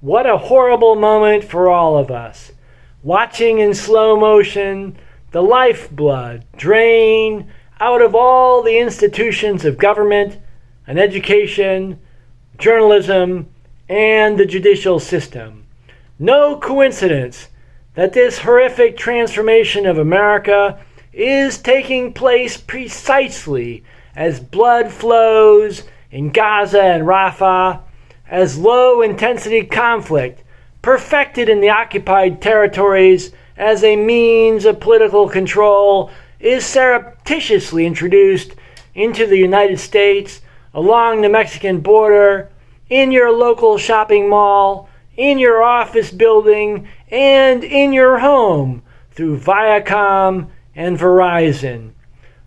What a horrible moment for all of us. Watching in slow motion the lifeblood drain out of all the institutions of government and education, journalism, and the judicial system. No coincidence that this horrific transformation of America is taking place precisely as blood flows in Gaza and Rafah, as low-intensity conflict perfected in the occupied territories as a means of political control is surreptitiously introduced into the United States along the Mexican border, in your local shopping mall, in your office building, and in your home through Viacom and Verizon.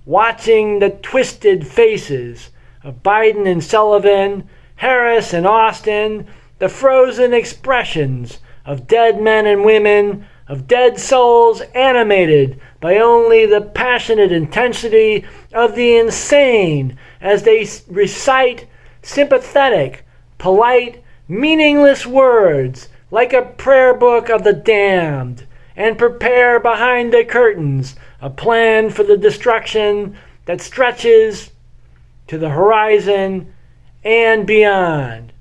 Watching the twisted faces of Biden and Sullivan, Harris and Austin, the frozen expressions of dead men and women, of dead souls animated by only the passionate intensity of the insane as they recite sympathetic, polite, meaningless words like a prayer book of the damned, and prepare behind the curtains a plan for the destruction that stretches to the horizon and beyond.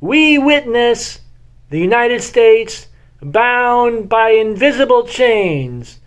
We witness the United States bound by invisible chains,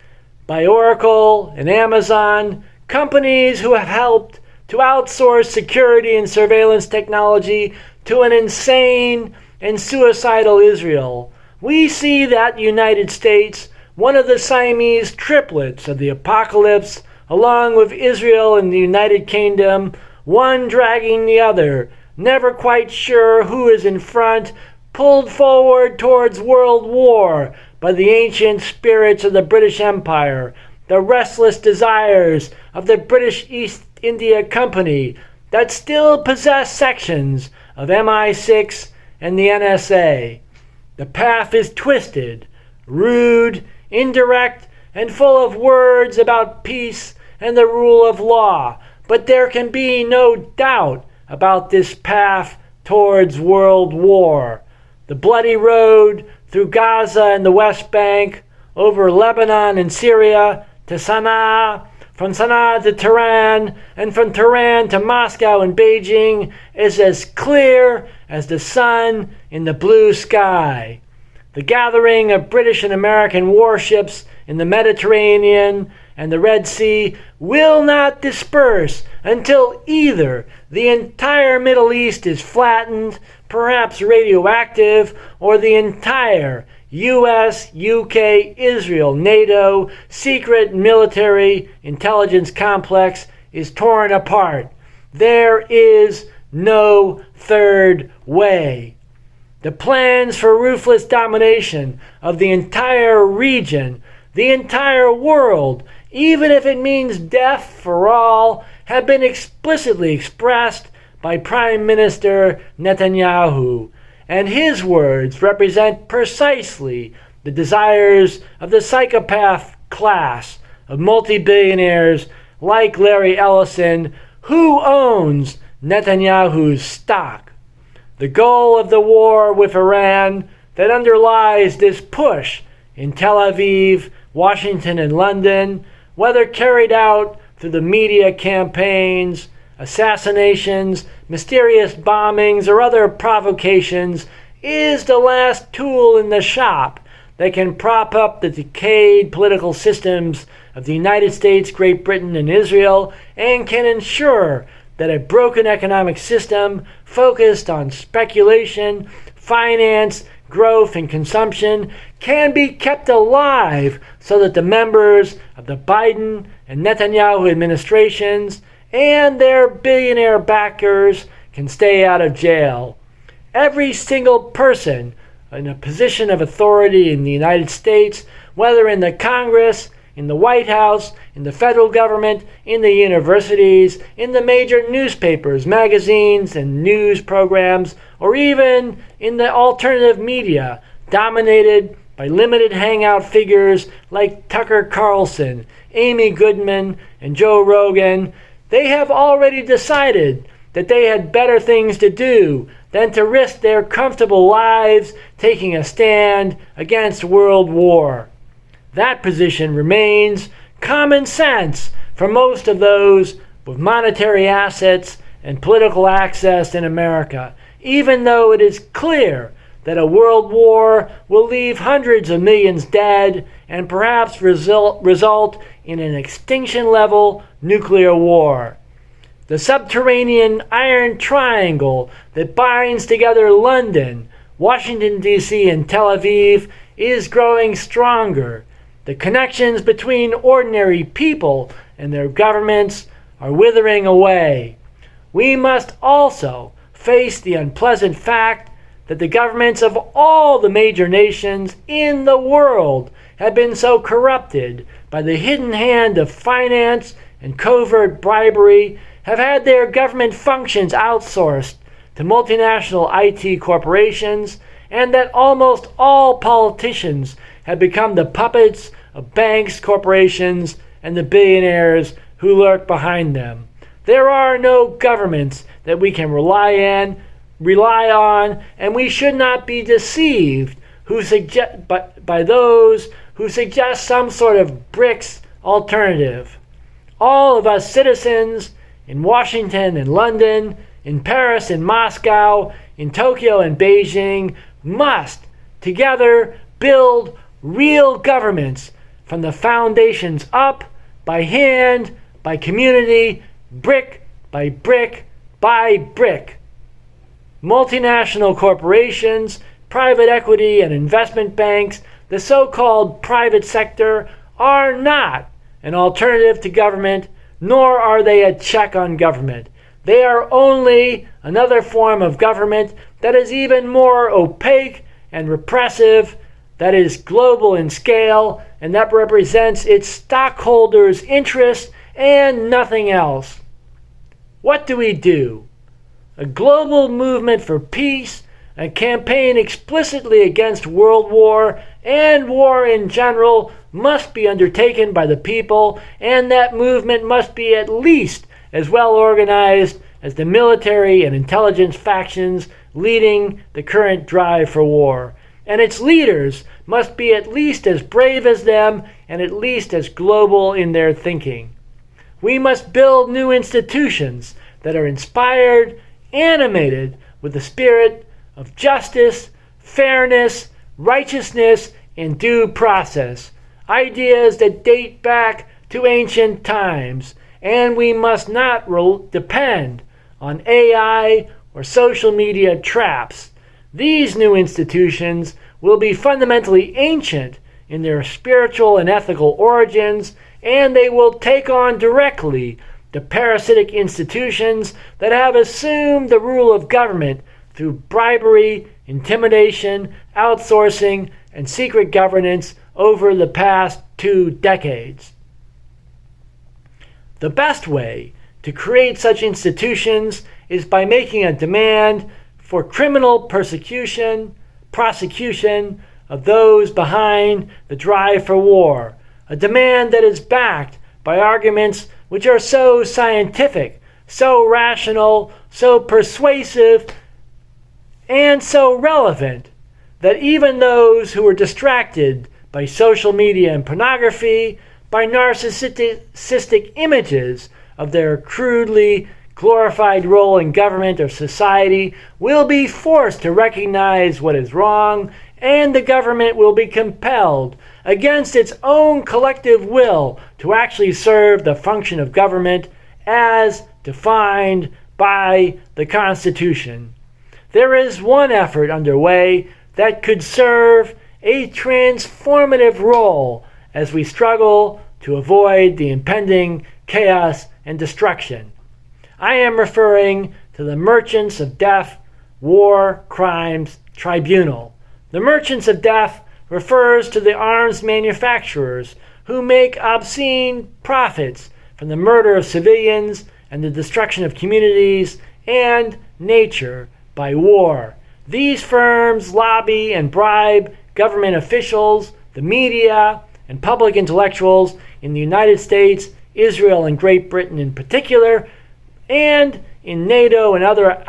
by Oracle and Amazon, companies who have helped to outsource security and surveillance technology to an insane and suicidal Israel. We see that United States, one of the Siamese triplets of the apocalypse, along with Israel and the United Kingdom, one dragging the other, never quite sure who is in front, pulled forward towards world war by the ancient spirits of the British Empire, the restless desires of the British East India Company that still possess sections of MI6 and the NSA. The path is twisted, rude, indirect, and full of words about peace and the rule of law, but there can be no doubt about this path towards world war. The bloody road through Gaza and the West Bank, over Lebanon and Syria, to Sana'a, from Sana'a to Tehran, and from Tehran to Moscow and Beijing is as clear as the sun in the blue sky. The gathering of British and American warships in the Mediterranean and the Red Sea will not disperse until either the entire Middle East is flattened, perhaps radioactive, or the entire US, UK, Israel, NATO, secret military intelligence complex is torn apart. There is no third way. The plans for ruthless domination of the entire region, the entire world, even if it means death for all, have been explicitly expressed by Prime Minister Netanyahu, and his words represent precisely the desires of the psychopath class of multi-billionaires like Larry Ellison, who owns Netanyahu's stock. The goal of the war with Iran that underlies this push in Tel Aviv, Washington, and London, whether carried out through the media campaigns, assassinations, mysterious bombings, or other provocations, is the last tool in the shop that can prop up the decayed political systems of the United States, Great Britain, and Israel, and can ensure that a broken economic system focused on speculation, finance, growth, and consumption can be kept alive so that the members of the Biden and Netanyahu administrations and their billionaire backers can stay out of jail. Every single person in a position of authority in the United States, whether in the Congress, in the White House, in the federal government, in the universities, in the major newspapers, magazines, and news programs, or even in the alternative media, dominated by limited hangout figures like Tucker Carlson, Amy Goodman, and Joe Rogan, they have already decided that they had better things to do than to risk their comfortable lives taking a stand against world war. That position remains common sense for most of those with monetary assets and political access in America, even though it is clear that a world war will leave hundreds of millions dead and perhaps result in an extinction-level nuclear war. The subterranean iron triangle that binds together London, Washington, D.C., and Tel Aviv is growing stronger. The connections between ordinary people and their governments are withering away. We must also face the unpleasant fact that the governments of all the major nations in the world have been so corrupted by the hidden hand of finance and covert bribery, have had their government functions outsourced to multinational IT corporations, and that almost all politicians have become the puppets of banks, corporations, and the billionaires who lurk behind them. There are no governments that we can rely on, and we should not be deceived by those who suggest some sort of BRICS alternative. All of us citizens in Washington and London, in Paris and Moscow, in Tokyo and Beijing must together build real governments from the foundations up, by hand, by community, brick by brick by brick. Multinational corporations, private equity and investment banks, the so-called private sector, are not an alternative to government, nor are they a check on government. They are only another form of government that is even more opaque and repressive, that is global in scale, and that represents its stockholders' interests and nothing else. What do we do? A global movement for peace, a campaign explicitly against world war and war in general must be undertaken by the people, and that movement must be at least as well organized as the military and intelligence factions leading the current drive for war. And its leaders must be at least as brave as them and at least as global in their thinking. We must build new institutions that are inspired, animated with the spirit of justice, fairness, righteousness, and due process, ideas that date back to ancient times, and we must not depend on AI or social media traps. These new institutions will be fundamentally ancient in their spiritual and ethical origins, and they will take on directly the parasitic institutions that have assumed the rule of government through bribery, intimidation, outsourcing, and secret governance over the past 2 decades. The best way to create such institutions is by making a demand for criminal prosecution of those behind the drive for war, a demand that is backed by arguments which are so scientific, so rational, so persuasive, and so relevant that even those who are distracted by social media and pornography, by narcissistic images of their crudely glorified role in government or society, will be forced to recognize what is wrong, and the government will be compelled against its own collective will to actually serve the function of government as defined by the Constitution. There is one effort underway that could serve a transformative role as we struggle to avoid the impending chaos and destruction. I am referring to the Merchants of Death War Crimes Tribunal. The Merchants of Death refers to the arms manufacturers who make obscene profits from the murder of civilians and the destruction of communities and nature by war. These firms lobby and bribe government officials, the media, and public intellectuals in the United States, Israel, and Great Britain in particular, and in NATO and other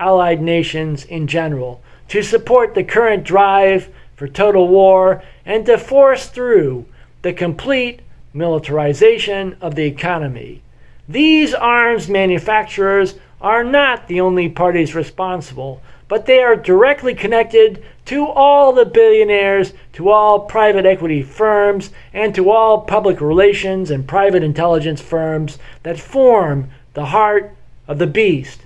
allied nations in general, to support the current drive for total war and to force through the complete militarization of the economy. These arms manufacturers are not the only parties responsible, but they are directly connected to all the billionaires, to all private equity firms, and to all public relations and private intelligence firms that form the heart of the beast.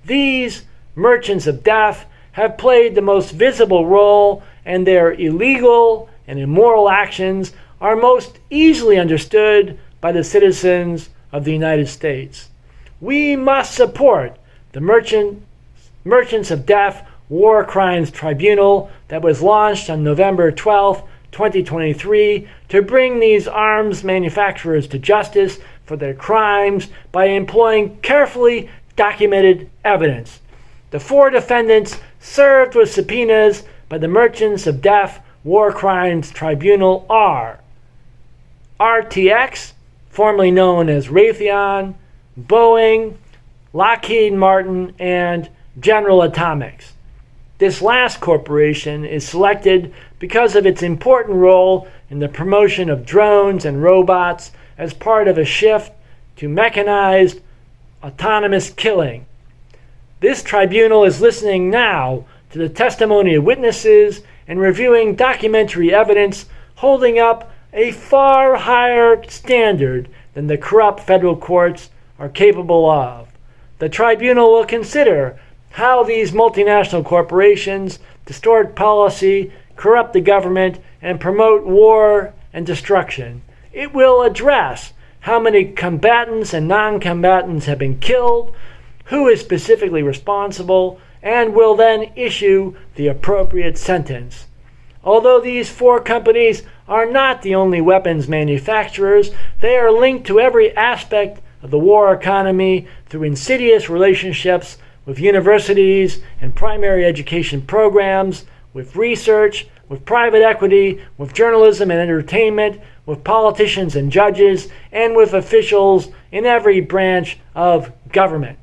These merchants of death, have played the most visible role, and their illegal and immoral actions are most easily understood by the citizens of the United States. We must support the Merchants of Death War Crimes Tribunal that was launched on November 12, 2023, to bring these arms manufacturers to justice for their crimes by employing carefully documented evidence. The 4 defendants served with subpoenas by the Merchants of Death War Crimes Tribunal are RTX, formerly known as Raytheon, Boeing, Lockheed Martin, and General Atomics. This last corporation is selected because of its important role in the promotion of drones and robots as part of a shift to mechanized autonomous killing. This tribunal is listening now to the testimony of witnesses and reviewing documentary evidence, holding up a far higher standard than the corrupt federal courts are capable of. The tribunal will consider how these multinational corporations distort policy, corrupt the government, and promote war and destruction. It will address how many combatants and non-combatants have been killed, who is specifically responsible, and will then issue the appropriate sentence. Although these 4 companies are not the only weapons manufacturers, they are linked to every aspect of the war economy through insidious relationships with universities and primary education programs, with research, with private equity, with journalism and entertainment, with politicians and judges, and with officials in every branch of government.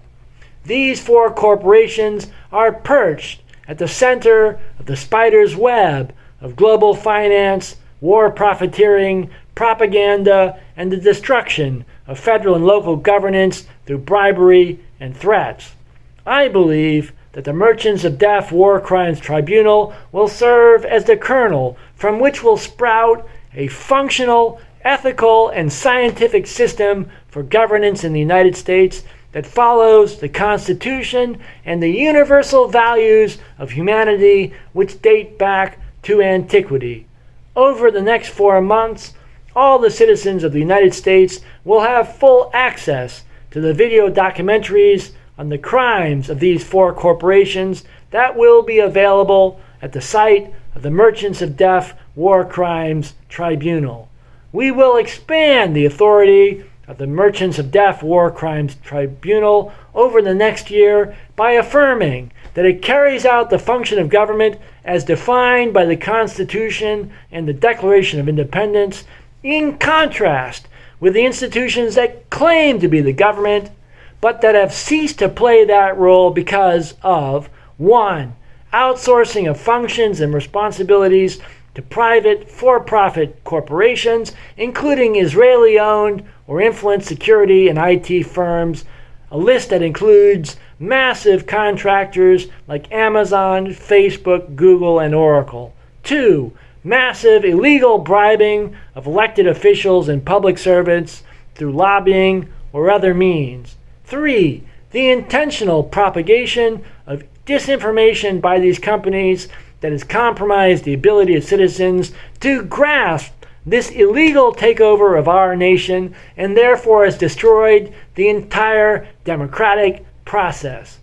These 4 corporations are perched at the center of the spider's web of global finance, war profiteering, propaganda, and the destruction of federal and local governance through bribery and threats. I believe that the Merchants of Death War Crimes Tribunal will serve as the kernel from which will sprout a functional, ethical, and scientific system for governance in the United States that follows the Constitution and the universal values of humanity which date back to antiquity. Over the next 4 months, all the citizens of the United States will have full access to the video documentaries on the crimes of these 4 corporations that will be available at the site of the Merchants of Death War Crimes Tribunal. We will expand the authority of the Merchants of Death War Crimes Tribunal over the next year by affirming that it carries out the function of government as defined by the Constitution and the Declaration of Independence, in contrast with the institutions that claim to be the government, but that have ceased to play that role because of 1. Outsourcing of functions and responsibilities to private for-profit corporations, including Israeli-owned or influenced security and IT firms, a list that includes massive contractors like Amazon, Facebook, Google, and Oracle. 2. Massive illegal bribing of elected officials and public servants through lobbying or other means. 3. The intentional propagation of disinformation by these companies that has compromised the ability of citizens to grasp this illegal takeover of our nation and therefore has destroyed the entire democratic process.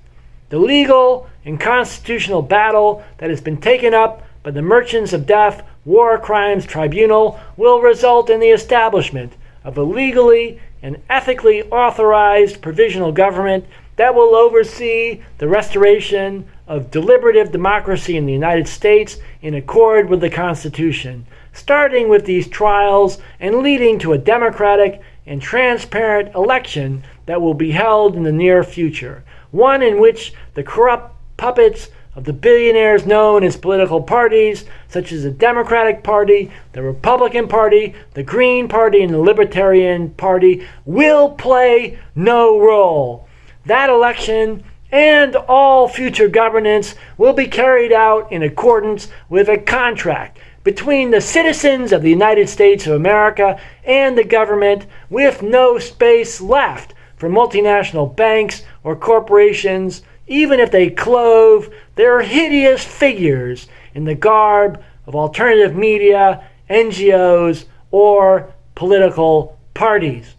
The legal and constitutional battle that has been taken up by the Merchants of Death War Crimes Tribunal will result in the establishment of a legally and ethically authorized provisional government that will oversee the restoration of deliberative democracy in the United States in accord with the Constitution, starting with these trials and leading to a democratic and transparent election that will be held in the near future. one in which the corrupt puppets of the billionaires known as political parties, such as the Democratic Party, the Republican Party, the Green Party, and the Libertarian Party, will play no role. That election and all future governance will be carried out in accordance with a contract between the citizens of the United States of America and the government, with no space left for multinational banks or corporations, even if they clothe their hideous figures in the garb of alternative media, NGOs, or political parties.